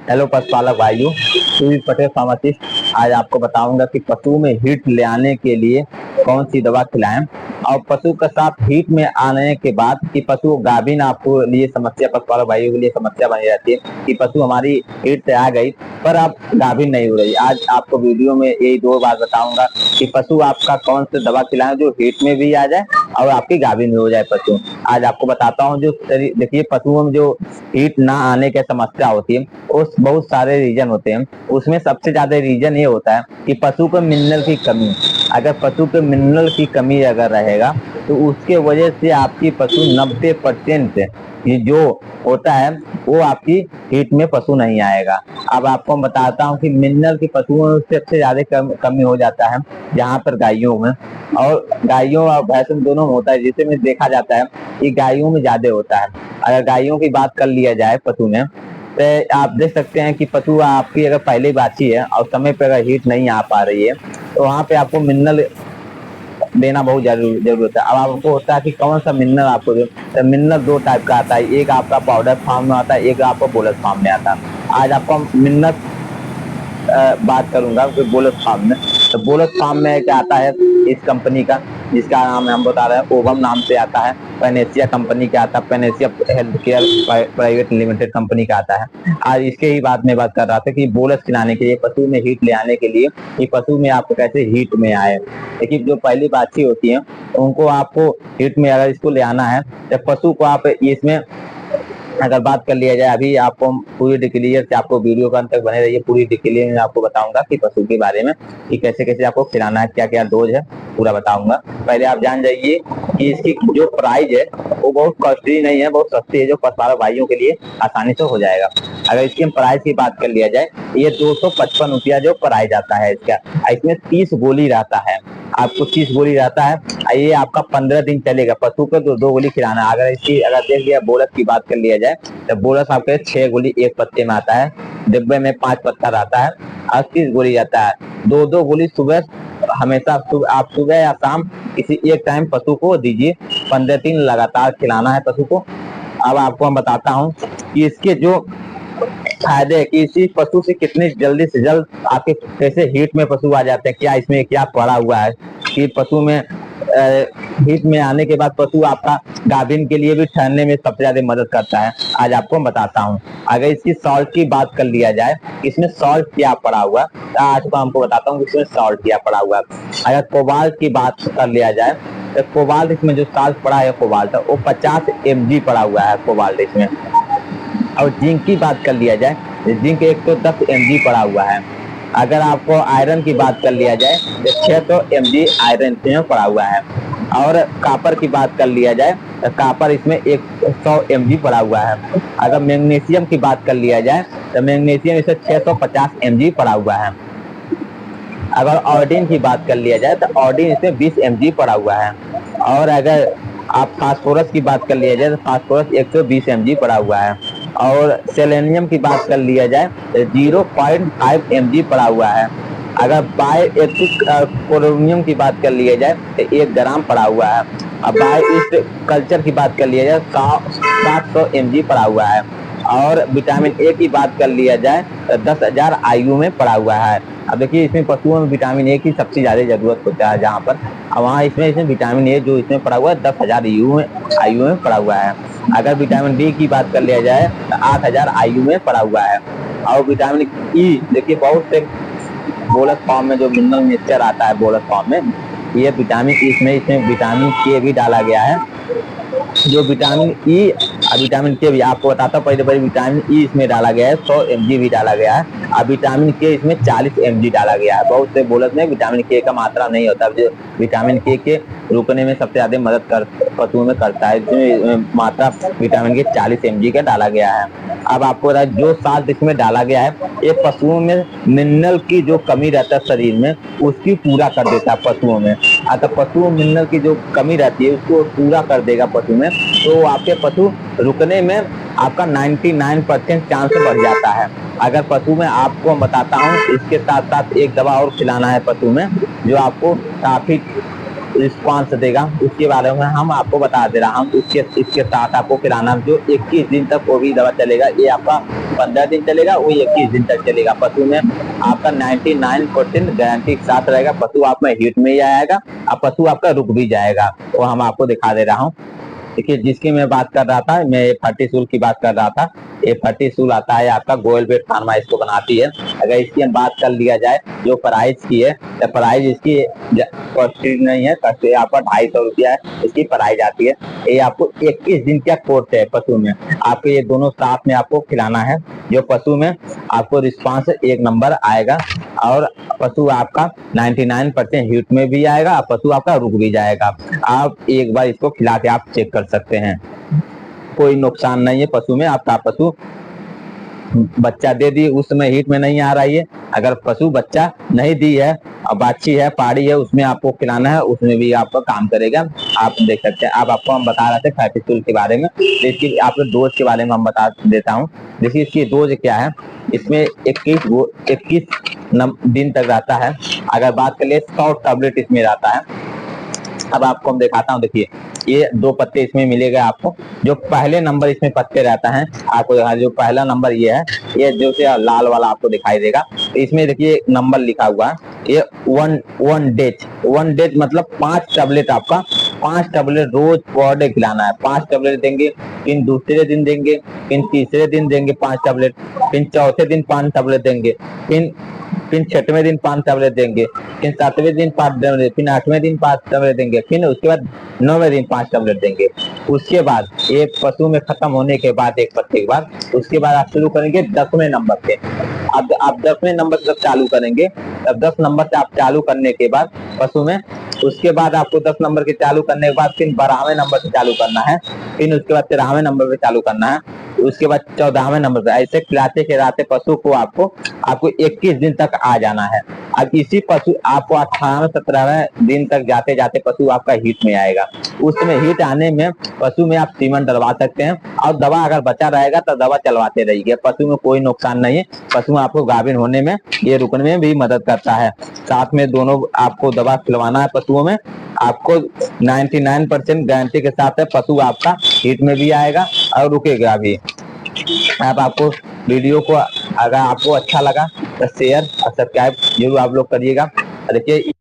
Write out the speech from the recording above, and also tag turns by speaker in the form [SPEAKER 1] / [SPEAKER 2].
[SPEAKER 1] Hello पशुपालक भाइयों, Sujit Patel pharmacist. आज आपको बताऊंगा कि पशु में हीट ले आने के लिए कौन सी दवा खिलाएं और पशु के साथ हीट में आने के बाद कि पशु गाभिन आपको लिए समस्या, पशुपालक भाइयों के लिए समस्या बनी रहती है कि पशु हमारी हीट से आ गई पर अब गाभिन नहीं हो रही। आज आपको वीडियो में यही दो बात बताऊंगा कि पशु आपका कौन सी दवा खिलाएं जो हीट में भी आ जाए और आपकी गाभिन भी हो जाए पशु। आज आपको बताता हूँ। जो देखिए, पशुओं में जो हीट ना आने की समस्या होती है उस बहुत सारे रीजन होते हैं। उसमें सबसे ज्यादा रीजन ये होता है कि पशु को मिनरल की कमी। अगर पशु के मिनरल की कमी अगर रहेगा तो उसके वजह से आपकी पशु 90% ये जो होता है वो आपकी हीट में पशु नहीं आएगा। अब आपको मैं बताता हूँ कि मिनरल की पशुओं में सबसे ज्यादा कमी हो जाता है जहाँ पर गायों में, और गायों और भैंसों में दोनों में होता है। जिसे में देखा जाता है कि गायों में ज्यादा होता है। अगर गायों की बात कर लिया जाए पशु में, तो आप देख सकते हैं कि पशु आपकी अगर पहले बाछी है और समय पर अगर हीट नहीं आ पा रही है तो वहां पे आपको मिनरल देना बहुत जरूरत है। अब आपको होता है कि कौन सा मिनरल आपको दे। तो मिनरल दो टाइप का आता है, एक आपका पाउडर फॉर्म में आता है, एक आपका बोलस फॉर्म में आता है। आज आपको मिनरल बात करूंगा कि बोलस फार्म में। तो बोलस फार्म में क्या आता है इस कंपनी का, जिसका नाम हम बता रहे हैं ओवम नाम से आता है। पैनेसिया कंपनी का आता है, Panacea health care private limited company का आता है। आज इसके ही बात में बात कर रहा था कि बोलस खिलाने के लिए, पशु में हीट ले आने के लिए कि पशु में आपको कैसे हीट में आए। लेकिन जो पहली बाछी होती है उनको आपको हीट में अगर इसको ले आना है तो पशु को आप इसमें अगर बात कर लिया जाए, अभी आपको पूरी डिटेलियर से आपको वीडियो का अंत तक बने रहिए। पूरी डिटेलियर में आपको बताऊंगा कि पशु के बारे में कि कैसे कैसे आपको खिलाना है, क्या क्या डोज है, पूरा बताऊंगा। पहले आप जान जाइए कि इसकी जो प्राइस है वो बहुत कॉस्टली नहीं है, बहुत सस्ती है, जो पशुपालक भाइयों के लिए आसानी से हो जाएगा। अगर इसकी प्राइस की बात कर लिया जाए, ये 255 रुपया जो प्राइस आता है इसका। इसमें 30 गोली रहता है, आपको 30 गोली रहता है। ये आपका 15 दिन चलेगा। पशु को दो गोली खिलाना। अगर इसकी अगर देख लिया बोलस की बात कर लिया जाए तो बोलस आपके 6 गोली एक पत्ते में आता है, डिब्बे में 5 पत्ता रहता है, 30 गोली रहता है। दो गोली सुबह, हमेशा आप सुबह या शाम किसी एक टाइम पशु को दीजिए। 15 दिन लगातार खिलाना है पशु को। अब आपको मैं बताता हूँ कि इसके जो फायदे कि इसी पशु से कितनी जल्दी से जल्द आपके कैसे हीट में पशु आ जाते हैं, क्या इसमें क्या पड़ा हुआ है कि पशु में हीट में आने के बाद पशु आपका गाभिन के लिए भी ठहरने में सबसे ज्यादा मदद करता है। आज आपको बताता हूँ। अगर इसकी सॉल्ट की बात कर लिया जाए, इसमें सॉल्ट क्या पड़ा हुआ, तो आज को हमको बताता हूँ कि इसमें सॉल्ट क्या पड़ा हुआ। अगर कोबाल्ट की बात कर लिया जाए तो कोबाल्ट इसमें जो सॉल्ट पड़ा है कोबाल्ट वो 50 mg पड़ा हुआ है कोबाल्ट इसमें। और जिंक की बात कर लिया जाए, जिंक 110 mg पड़ा हुआ है। अगर आपको आयरन की बात कर लिया जाए तो 600 mg आयरन इसमें पड़ा हुआ है। और कापर की बात कर लिया जाए तो कापर इसमें 100 mg पड़ा हुआ है। अगर मैग्नीशियम की बात कर लिया जाए तो मैग्नीशियम इसे 650 mg पड़ा हुआ है। अगर ऑर्डिन की बात कर लिया जाए तो ऑर्डिन इसमें 20 mg पड़ा हुआ है। और अगर आप फास्फोरस की बात कर लिया जाए तो फास्फोरस 120 mg पड़ा हुआ है। और सेलेनियम की बात कर लिया जाए तो 0.5 mg पड़ा हुआ है। अगर बायोएक्टिव पोलोनियम की बात कर लिया जाए तो 1 ग्राम पड़ा हुआ है। अब बायो कल्चर की बात कर लिया जाए 700 mg पड़ा हुआ है। और विटामिन ए की बात कर लिया जाए तो 10,000 IU में पड़ा हुआ है। अब देखिए, इसमें पशुओं में विटामिन ए की सबसे ज्यादा जरूरत होता है जहाँ पर, वहाँ इसमें विटामिन ए जो इसमें पड़ा हुआ है 10,000 IU में पड़ा हुआ है। अगर विटामिन डी की बात कर लिया जाए तो 8,000 IU में पड़ा हुआ है। और विटामिन ई देखिए, बहुत से बोलस फॉर्म में जो मिनरल मिक्सचर आता है बोलस फॉर्म में, ये विटामिन इसमें विटामिन के भी डाला गया है। जो विटामिन ई और विटामिन के भी आपको बताता हूँ। पहले विटामिन ई इसमें डाला गया है, 100 mg भी डाला गया है। और विटामिन के इसमें 40 mg डाला गया है। बहुत से बोलस में विटामिन के का मात्रा नहीं होता, जो विटामिन के रुकने में सबसे ज्यादा मदद पशुओं में करता है। इसमें मात्रा विटामिन के 40 mg का डाला गया है। अब आपको जो साल्ट इसमें डाला गया है ये पशुओं में मिनरल की जो कमी रहता है शरीर में उसकी पूरा कर देता है पशुओं में। अगर पशुओं में मिनरल की जो कमी रहती है उसको पूरा कर देगा पशु में, तो आपके पशु रुकने में आपका 99% चांस बढ़ जाता है। अगर पशु में आपको बताता हूँ, इसके साथ साथ एक दवा और खिलाना है पशु में जो आपको काफी रिस्पॉन्स देगा उसके बारे में हम आपको बता दे रहा हूँ। इसके साथ आपको खिलाना जो 21 दिन तक वो भी दवा चलेगा, ये आपका 15 दिन चलेगा, वो 21 दिन तक चलेगा। पशु में आपका 99% गारंटी के साथ रहेगा। पशु आप में हीट में ही आएगा और पशु आपका रुक भी जाएगा, वो हम आपको दिखा दे रहा हूँ। देखिए, जिसकी मैं बात कर रहा था, मैं फर्टिसूल की बात कर रहा था। ये फर्टिसूल आता है आपका, गोल्डबेट फार्मा इसको बनाती है। अगर इसकी हम बात कर लिया जाए जो प्राइस की है, तो प्राइस इसकी कॉस्टली नहीं है, आपका 250 रुपया है इसकी प्राइस आती है। ये आपको 21 दिन का कोर्स है पशु में, आपको ये दोनों साथ में आपको खिलाना है। जो पशु में आपको रिस्पांस 1 नंबर आएगा और पशु आपका 99% हीट में भी आएगा, पशु आपका रुक भी जाएगा। आप एक बार इसको खिला के आप चेक कर सकते हैं, कोई नुकसान नहीं है पशु में। आपका पशु बच्चा दे दी, उस समय हीट में नहीं आ रही है। अगर पशु बच्चा नहीं दी है, अब अच्छी है, पहाड़ी है, उसमें आपको खिलाना है, उसमें भी आपका काम करेगा। आप देख सकते हैं। अब आपको हम बता रहे थे फर्टिसूल के बारे में, इसकी आपको डोज के बारे में हम बता देता हूँ। देखिए, इसकी डोज क्या है, इसमें 21 दिन तक रहता है। अगर बात कर ले 100 टैबलेट इसमें रहता है। अब आपको हम दिखाता हूँ। देखिए, ये 2 पत्ते इसमें मिलेगा आपको। जो पहले नंबर इसमें पत्ते रहता है आपको, जो पहला नंबर ये है, ये जो से लाल वाला आपको दिखाई देगा। तो इसमें देखिए नंबर लिखा हुआ है, ये वन डेज मतलब 5 टैबलेट आपका, 5 टैबलेट रोज पर डे खिलाना है। 5 टैबलेट देंगे, फिर दूसरे दिन देंगे, फिर तीसरे दिन देंगे 5 टैबलेट, फिर चौथे दिन 5 टैबलेट देंगे, फिर 6वें दिन 5 टैबलेट देंगे, फिर 7वें दिन 5 टैबलेट, फिर 8वें दिन 5 टैबलेट देंगे, फिर उसके बाद 9वें दिन 5 टैबलेट देंगे। उसके बाद एक पशु में खत्म होने के बाद, एक पत्ते के बाद, उसके बाद आप शुरू करेंगे 10वें नंबर से। अब आप 10वें नंबर से चालू करेंगे, तब 10 नंबर से आप चालू करने के बाद पशु में, उसके बाद आपको 10 नंबर के चालू करने के बाद फिर 12वें नंबर से चालू करना है, फिर उसके बाद 13वें नंबर पे चालू करना है, उसके बाद 14वें नंबर पे। ऐसे खिलाते खिलाते पशु को आपको 21 दिन तक आ जाना है। अब इसी पशु आपको 18वें 17वें दिन तक जाते जाते पशु आपका हीट में आएगा। उसमें हीट आने में पशु में आप सीमन डलवा सकते हैं, और दवा अगर बचा रहेगा तो दवा चलवाते रहिए। पशु में कोई नुकसान नहीं है। पशु आपको गाभिन होने में, ये रुकने में भी मदद करता है। साथ में दोनों आपको दवा खिलवाना है पशुओं में। आपको 99% गारंटी के साथ है, पशु आपका हीट में भी आएगा और रुकेगा भी। अब आपको वीडियो को अगर आपको अच्छा लगा तो शेयर और सब्सक्राइब जरूर आप लोग करिएगा। देखिए,